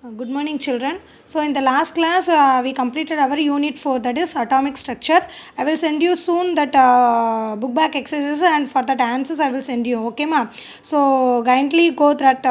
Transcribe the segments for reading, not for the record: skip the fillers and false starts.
Good morning, children. So in the last class we completed our unit 4, that is atomic structure. I will send you soon that book back exercises, and for that answers I will send you. Okay ma? So kindly go that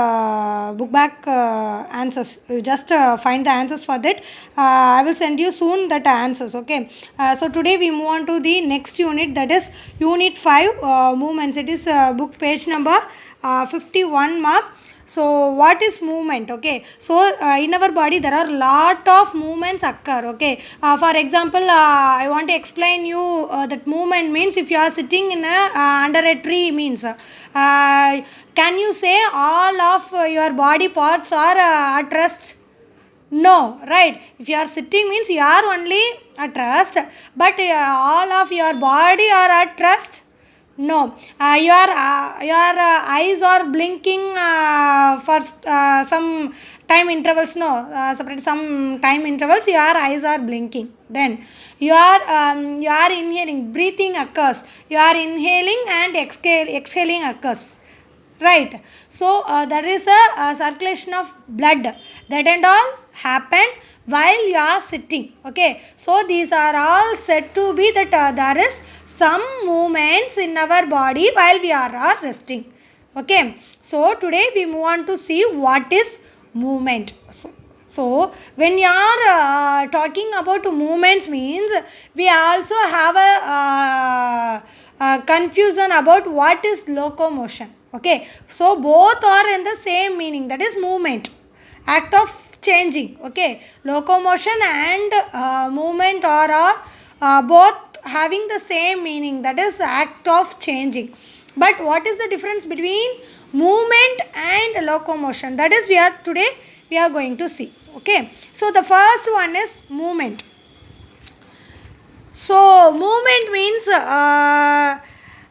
book back answers. You just find the answers for that. I will send you soon that answers. Okay. So today we move on to the next unit, that is unit 5, movements. It is book page number 51 ma. So what is movement? Okay, so in our body there are lot of movements occur. Okay, for example, I want to explain you that movement means if you are sitting in a under a tree means can you say all of your body parts are at rest? No, right? If you are sitting means you are only at rest, but all of your body are at rest. No, your eyes are blinking for some time intervals. No, separate some time intervals. Your eyes are blinking. Then you are inhaling. Breathing occurs. You are inhaling and exhaling occurs. Right. So there is a circulation of blood. That and all happen while you are sitting. Okay, so these are all said to be that there is some movements in our body while we are resting. Okay, so today we move on to see what is movement. So when you are talking about movements means we also have a confusion about what is locomotion. Okay, so both are in the same meaning, that is movement, act of changing. Okay, locomotion and movement are both having the same meaning, that is act of changing. But what is the difference between movement and locomotion? That is we are going to see. Okay, so the first one is movement. So movement means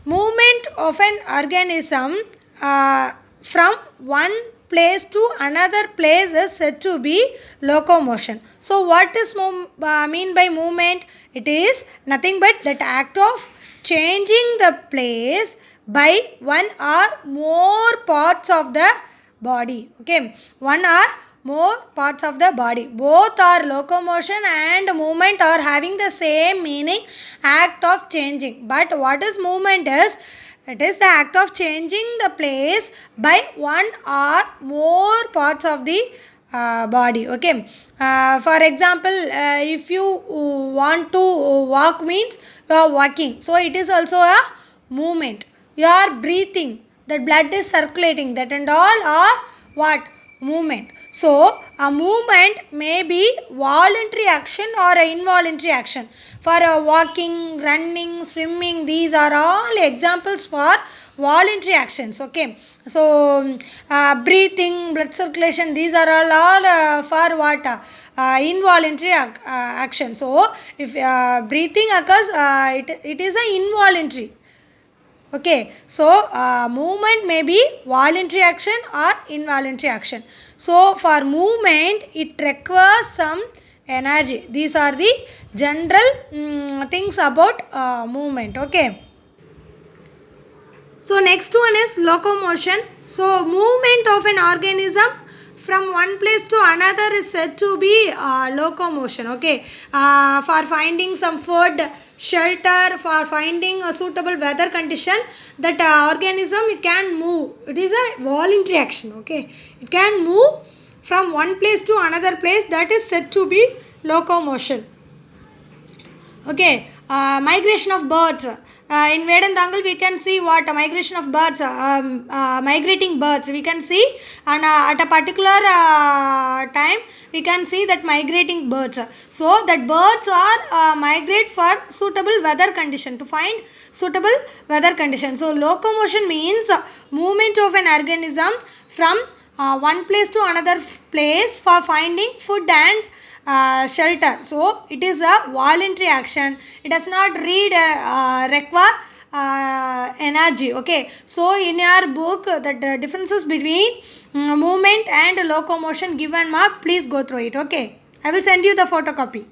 movement of an organism from one place to another place is said to be locomotion. So what is mean by movement? It is nothing but that act of changing the place by one or more parts of the body. Okay, one or more parts of the body. Both are locomotion and movement are having the same meaning, act of changing. But what is movement is, it is the act of changing the place by one or more parts of the body. Okay, for example, if you want to walk means you are walking, so it is also a movement. You are breathing, the blood is circulating, that and all are what? Movement. So a movement may be voluntary action or a involuntary action. For walking, running, swimming, these are all examples for voluntary actions. Okay, so breathing, blood circulation, these are all for what? Involuntary action. So if breathing occurs, it is a involuntary. Okay, so movement may be voluntary action or involuntary action. So for movement it requires some energy. These are the general things about movement. Okay, so next one is locomotion. So movement of an organism from one place to another is said to be locomotion. Okay, for finding some food, shelter, for finding a suitable weather condition, that organism, it can move. It is a voluntary action. Okay, it can move from one place to another place, that is said to be locomotion. Okay, migration of birds. In Vedantangal we can see what? Migration of birds, migrating birds we can see, and at a particular time we can see that migrating birds. So that birds are migrate for suitable weather condition, to find suitable weather condition. So locomotion means movement of an organism from one place to another place for finding food and shelter. So it is a voluntary action. It does not require energy. Okay, so in your book the differences between movement and locomotion given mark, please go through it. Okay, I will send you the photocopy.